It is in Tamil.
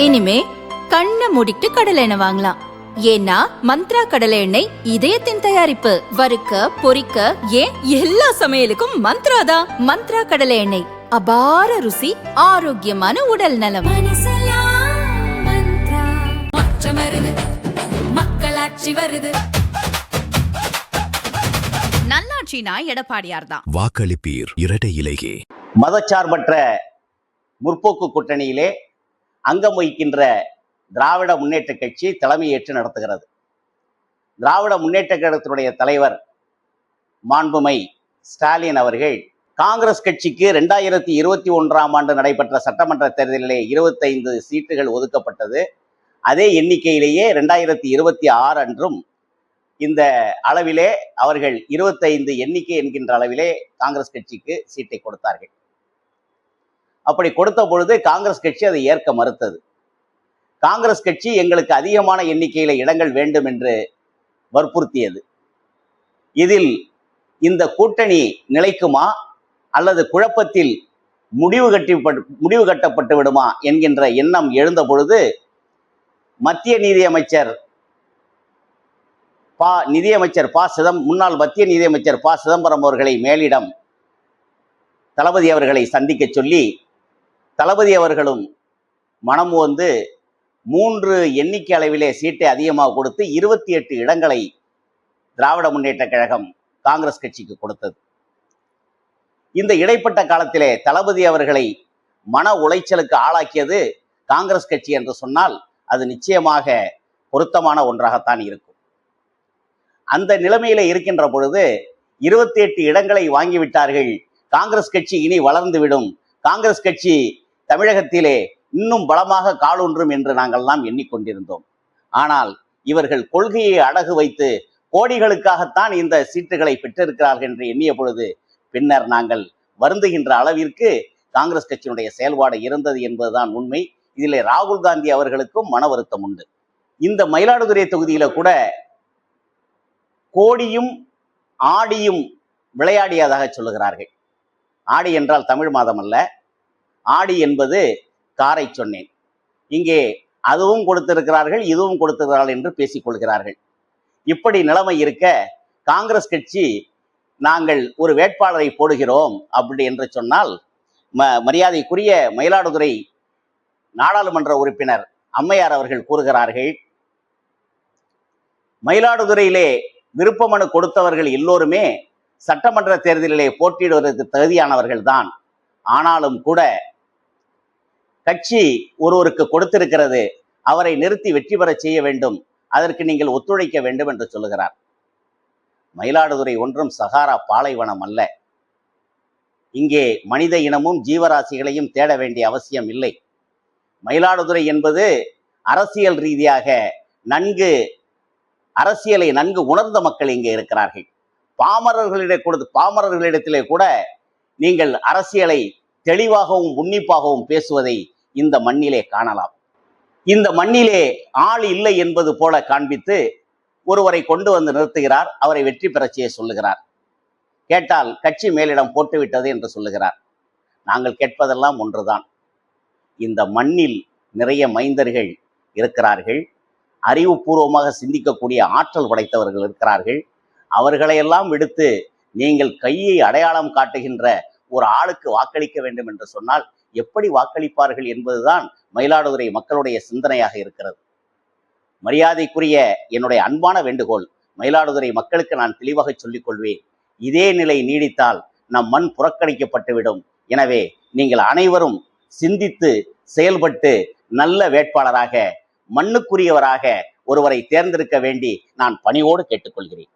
இனிமே கண்ணை மூடிட்டு கடலை எண்ணெய் வாங்கலாம். ஏன்னா மந்த்ரா கடலை எண்ணெய் இதயத்தின் தயாரிப்பு. வறுக்க பொரிக்க ஏன் எல்லா சமையலுக்கும் மந்த்ரா தான். மந்த்ரா கடலை எண்ணெய், அபார ருசி, ஆரோக்கியமான உடல் நலம். மக்களாட்சி வருது. நல்லாட்சினா எடப்பாடியார் தான். வாக்களிப்பீர் இரட்டை இலையே. மதச்சார்பற்ற முற்போக்கு கூட்டணியிலே அங்கம் வகிக்கின்ற திராவிட முன்னேற்ற கட்சி தலைமையேற்று நடத்துகிறது. திராவிட முன்னேற்ற கழகத்தினுடைய தலைவர் மாண்புமை ஸ்டாலின் அவர்கள் காங்கிரஸ் கட்சிக்கு 2021ஆம் ஆண்டு நடைபெற்ற சட்டமன்ற தேர்தலிலே 25 சீட்டுகள் ஒதுக்கப்பட்டது. அதே எண்ணிக்கையிலேயே 2026 அன்றும் இந்த அளவிலே அவர்கள் 25 எண்ணிக்கை என்கின்ற அளவிலே காங்கிரஸ் கட்சிக்கு சீட்டை கொடுத்தார்கள். அப்படி கொடுத்த பொழுது காங்கிரஸ் கட்சி அதை ஏற்க மறுத்தது. காங்கிரஸ் கட்சி எங்களுக்கு அதிகமான எண்ணிக்கையில இடங்கள் வேண்டும் என்று வற்புறுத்தியது. இதில் இந்த கூட்டணி நிலைக்குமா அல்லது குழப்பத்தில் முடிவு கட்டப்பட்டு விடுமா என்கின்ற எண்ணம் எழுந்த பொழுது மத்திய நிதியமைச்சர் முன்னாள் மத்திய நிதியமைச்சர் ப சிதம்பரம் அவர்களை மேலிடம் தளபதி அவர்களை சந்திக்க சொல்லி தளபதி அவர்களும் மனம் வந்து 3 எண்ணிக்கை அளவிலே சீட்டை அதிகமாக கொடுத்து 28 இடங்களை திராவிட முன்னேற்ற கழகம் காங்கிரஸ் கட்சிக்கு கொடுத்தது. இந்த இடைப்பட்ட காலத்திலே தளபதி அவர்களை மன உளைச்சலுக்கு ஆளாக்கியது காங்கிரஸ் கட்சி என்று சொன்னால் அது நிச்சயமாக பொருத்தமான ஒன்றாகத்தான் இருக்கும். அந்த நிலைமையில இருக்கின்ற பொழுது 28 இடங்களை வாங்கிவிட்டார்கள். காங்கிரஸ் கட்சி இனி வளர்ந்துவிடும், காங்கிரஸ் கட்சி தமிழகத்திலே இன்னும் பலமாக காலூன்றும் என்று நாங்கள்லாம் எண்ணிக்கொண்டிருந்தோம். ஆனால் இவர்கள் கொள்கையை அடகு வைத்து கோடிகளுக்காகத்தான் இந்த சீட்டுகளை பெற்றிருக்கிறார்கள் என்று எண்ணிய பொழுது பின்னர் நாங்கள் வருந்துகின்ற அளவிற்கு காங்கிரஸ் கட்சியினுடைய செயல்பாடு இருந்தது என்பதுதான் உண்மை. இதிலே ராகுல் காந்தி அவர்களுக்கும் மன வருத்தம் உண்டு. இந்த மயிலாடுதுறை தொகுதியில கூட கோடியும் ஆடியும் விளையாடியதாக சொல்லுகிறார்கள். ஆடி என்றால் தமிழ் மாதம் அல்ல, ஆடி என்பது காரை சொன்னேன். இங்கே அதுவும் கொடுத்திருக்கிறார்கள் இதுவும் கொடுத்திருக்கிறார்கள் என்று பேசிக்கொள்கிறார்கள். இப்படி நிலைமை இருக்க காங்கிரஸ் கட்சி நாங்கள் ஒரு வேட்பாளரை போடுகிறோம் அப்படி என்று சொன்னால் மரியாதைக்குரிய மயிலாடுதுறை நாடாளுமன்ற உறுப்பினர் அம்மையார் அவர்கள் கூறுகிறார்கள், மயிலாடுதுறையிலே விருப்ப மனு கொடுத்தவர்கள் எல்லோருமே சட்டமன்ற தேர்தலிலே போட்டியிடுவதற்கு தகுதியானவர்கள் தான். ஆனாலும் கூட கட்சி ஒருவருக்கு கொடுத்திருக்கிறது, அவரை நிறுத்தி வெற்றி பெற செய்ய வேண்டும், அதற்கு நீங்கள் ஒத்துழைக்க வேண்டும் என்று சொல்லுகிறார். மயிலாடுதுறை ஒன்றும் சகாரா பாலைவனம் அல்ல. இங்கே மனித இனமும் ஜீவராசிகளையும் தேட வேண்டிய அவசியம் இல்லை. மயிலாடுதுறை என்பது அரசியல் ரீதியாக அரசியலை நன்கு உணர்ந்த மக்கள் இங்கே இருக்கிறார்கள். பாமரர்களிடத்திலே கூட நீங்கள் அரசியலை தெளிவாகவும் உன்னிப்பாகவும் பேசுவதை இந்த மண்ணிலே காணலாம். இந்த மண்ணிலே ஆள் இல்லை என்பது போல காண்பித்து ஒருவரை கொண்டு வந்து நிறுத்துகிறார், அவரை வெற்றி பெற செய்ய சொல்லுகிறார். கேட்டால் கட்சி மேலிடம் போட்டுவிட்டது என்று சொல்லுகிறார். நாங்கள் கேட்பதெல்லாம் ஒன்றுதான், இந்த மண்ணில் நிறைய மைந்தர்கள் இருக்கிறார்கள், அறிவுபூர்வமாக சிந்திக்கக்கூடிய ஆற்றல் படைத்தவர்கள் இருக்கிறார்கள். அவர்களையெல்லாம் விடுத்து நீங்கள் கையை அடையாளம் காட்டுகின்ற ஒரு ஆளுக்கு வாக்களிக்க வேண்டும் என்று சொன்னால் எப்படி வாக்களிப்பார்கள் என்பதுதான் மயிலாடுதுறை மக்களுடைய சிந்தனையாக இருக்கிறது. மரியாதைக்குரிய என்னுடைய அன்பான வேண்டுகோள், மயிலாடுதுறை மக்களுக்கு நான் தெளிவாக சொல்லிக் கொள்வேன், இதே நிலை நீடித்தால் நம் மண் புறக்கணிக்கப்பட்டுவிடும். எனவே நீங்கள் அனைவரும் சிந்தித்து செயல்பட்டு நல்ல வேட்பாளராக, மண்ணுக்குரியவராக ஒருவரை தேர்ந்தெடுக்க வேண்டி நான் பணிவோடு கேட்டுக்கொள்கிறேன்.